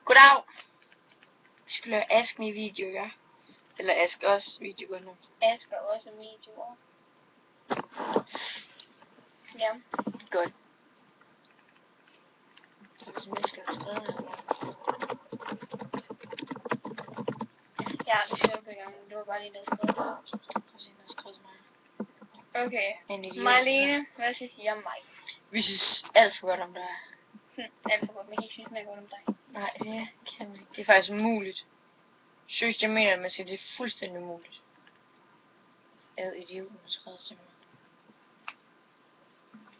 Goddag. Vi skal lave Ask Me video, ja? Eller Ask Os videoer nu. Ask også videoer. Ja. Godt. Hvis mennesker har skrevet her. Ja, vi skal på gang. Det var bare lige der skrevet. Præcis, der har skrevet til mig. Okay. En idiot. Marlene, hvad skal jeg sige om mig? Vi synes alt for godt om dig. Alt for godt, men jeg synes mere godt om dig. Nej, det kan man ikke. Det er faktisk umuligt. Synes jeg mener, at man siger, det er fuldstændig umuligt. Ad idioten har skrevet til mig.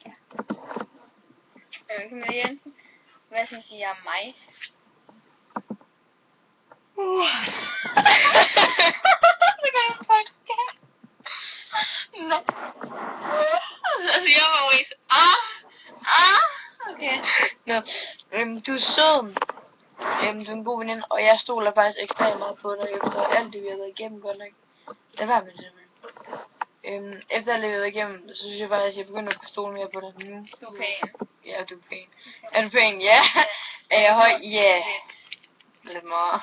Ja. Camilla Jensen, hvad synes I om mig? Det kan jeg faktisk ikke. Nej. Altså, jeg var jo ikke okay. Nå, du er sød. Du er en god veninde, og jeg stoler faktisk ekstremt meget på dig efter alt det, vi har været igennem, godt nok. Det var med det, men. Efter alt det, vi har været igennem, så synes jeg faktisk, at jeg begynder at kunne stole mere på dig nu. Du er pæn. Ja, du er pæn. Er du pæn? Ja. Er jeg høj? Ja. Lidt meget.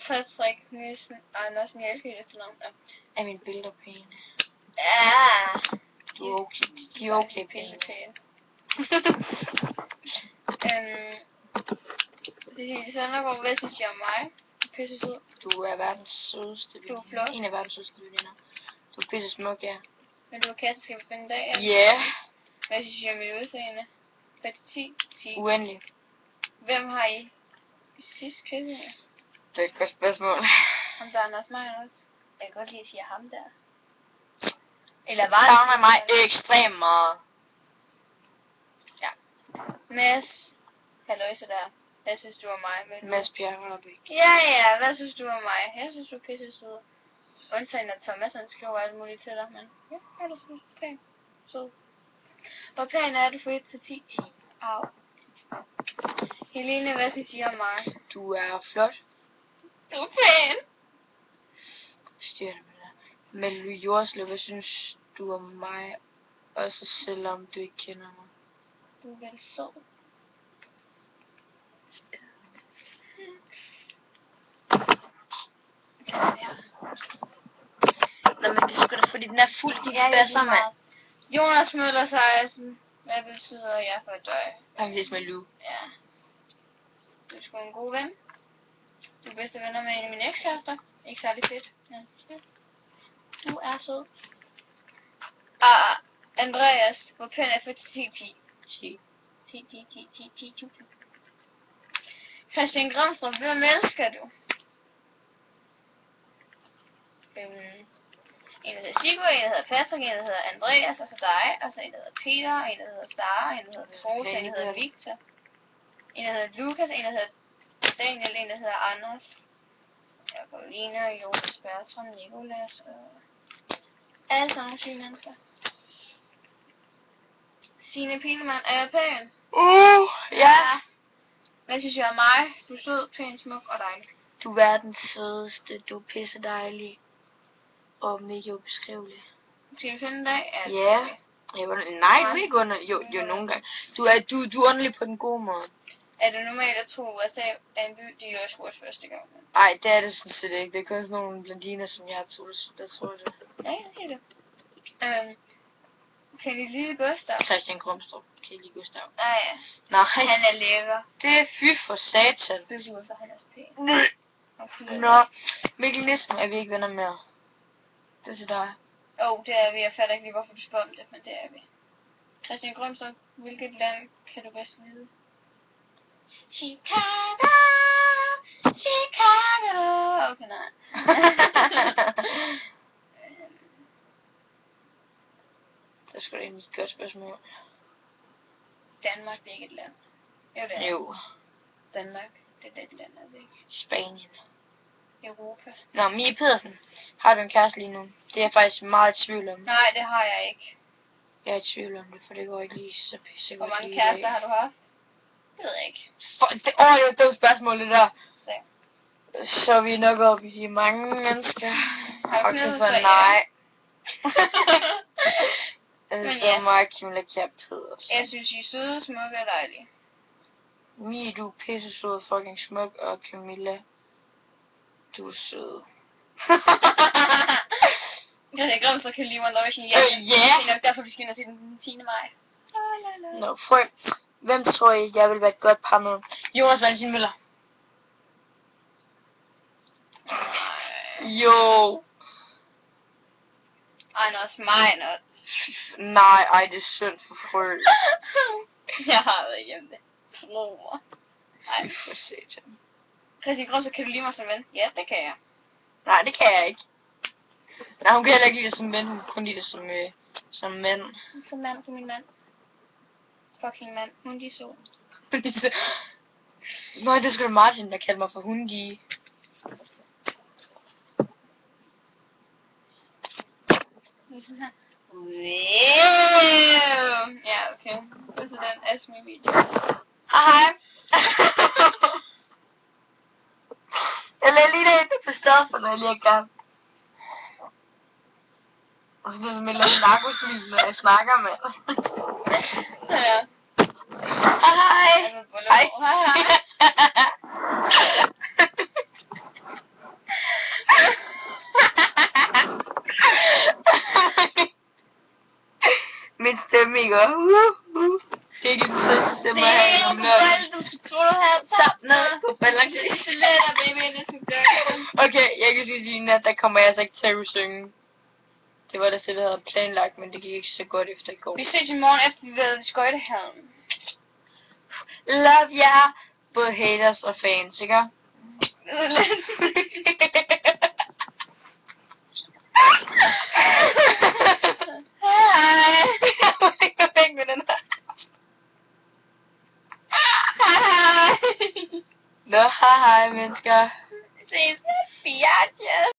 Patrick Nielsen Andersen, jeg elsker det til navn. Er mine billeder pæne? Ja. Du er okay. De er okay pæne. Cecilie Sandergaard, hvad synes I om mig? Pisse sød. Du er verdens sødeste veninde. Du er flot. En af verdens sødeste veninder. Du er pisse smuk, ja. Men du er kæreste, skal vi finde en dag? Ja. Hvad synes I om mit udseende? 10. Uendelig. Hvem har I sidst kysset med? Det er et godt spørgsmål. Ham der er Anders Meyer også. Jeg kan godt lide at sige ham der. Eller var det? Savner mig ekstremt meget. Ja. Mads. Halløjse der. Hvad synes du om mig? Mads Bjerg Rabeck. Ja, hvad synes du om mig? Jeg synes du er pisse sød. Undtagen at Thomas han skriver alt muligt til dig, men ja, ellers er du pæn. Sød. Hvor pæn er du for 1 til 10? 10. Au. Helene, hvad synes I om mig? Du er flot. Du er pæn. Styr det med dig. Men Louis Jorslev, hvad synes du om mig? Også selvom du ikke kender mig. Du er vel sød. Nå, men det er sgu da fordi den er fuld, de kan være sammen. Jonas Møller Sejersen, hvad betyder jeg for dig? Han ses med Lou. Ja. Du er sgu en god ven. Du er bedste venner med en af mine ekskærester. Ikke særlig fedt. Ja. Du er sød. Andreas, hvor pæn er for 10? 10. Christian Gramstrup, hvem elsker du? En der hedder Sigurd, en der hedder Patrick, en der hedder Andreas, og så dig, og så en der hedder Peter, en der hedder Sara, en der hedder Troels, en der hedder Victor, en der hedder Lukas, en der hedder Daniel, en der hedder Anders, Carolina, Jonas, Bertram, Nicolas, og alle sådan nogle syge mennesker. Signe Pilemann, er jeg pæn? Ja. Hvad synes jeg om mig? Du er sød, pæn, smuk og dejlig. Du er verdens sødeste, du er pisse dejlig. Og mega ubeskrivelig. Skal vi finde en dag? Ja. Nej, du er ikke under. Jo, nogle gange. Du er underlig på den gode måde. Er det normalt at tro, at USA er en by, de gjorde spurgt første gang? Nej, det er det sådan set ikke. Det er kun sådan nogle blondiner, som jeg der tror det. Ja, jeg siger det. Kan I lide Gustav? Christian Grumstrup. Kan I lide Gustav? Nej. Nej. Han er lækker. Det er fy for satan. Det er ud, for han er så pæn. Nå. Mikkel Nielsen er vi ikke venner med. Det er til dig. Det er vi. Jeg fatter ikke lige, hvorfor du spørger om det, men det er vi. Christian Grumstrup, hvilket land kan du bedst lide? Chicago. Okay, nej. Det er sgu da egentlig et godt spørgsmål. Danmark, det er ikke et land. Jo, det er. Jo. Danmark, det er et land, er det ikke? Spanien. Europa. Nå, Mie Pedersen. Har du en kæreste lige nu? Det er jeg faktisk meget i tvivl om. Nej, det har jeg ikke. Jeg er i tvivl om det, for det går ikke lige så pisse godt. Hvor mange kærester har du haft? Det ved jeg ikke. Det er jo et dumt spørgsmål, det der. Ja. Så er vi nok oppe i de mange mennesker. Har du knyttet for nej. Men så meget Camilla Kjær Pedersen. Jeg synes, I er søde, smukke og dejlige. Mie, du er pisse sød og fucking smuk, og Camilla, du er sød. Jeg er glad for, at Camilla og Laurie Ja. Det er nok derfor, vi skal ind og se den 10. maj. Nå, frø. Hvem tror I, jeg vil være et godt par med? Jonas Valentin Møller. Jo. Anders Meiner. Nej, ej, det er synd for frø. Jeg har været igennem det. Tro mig. Ej. For satan. Christian Grøn, så kan du lide mig som ven? Ja, det kan jeg. Nej, det kan jeg ikke. Nej, hun kan heller ikke lide det som ven, hun kan kun lide det som mand. Som mand til min mand. Fucking mand. Hun de så. Nå, det skulle Martin, der kaldte mig for hundi. Ja, okay. Det er den Asmi-video. Hej. Jeg lader lige det på stedet, for når jeg lige er gang. Og så bliver det som et eller andet narkosvin, når jeg snakker med. Ja. Hej. Hej. Min stemme, ikke? Det er ikke den første stemme, jeg har i omløbet. Du skulle tro, du havde tabt Ned på ballerne. Det letter, baby, det skulle gøre. Okay, jeg kan sige, at der kommer jeg altså ikke til at synge. Det var det, vi havde planlagt, men det gik ikke så godt efter i går. Vi ses i morgen efter vi ved skøjtehallen. Love jer, både haters og fans, ikke? Hej. Væk med den her. Hej. Nå, hej mennesker. Ses. Biatches.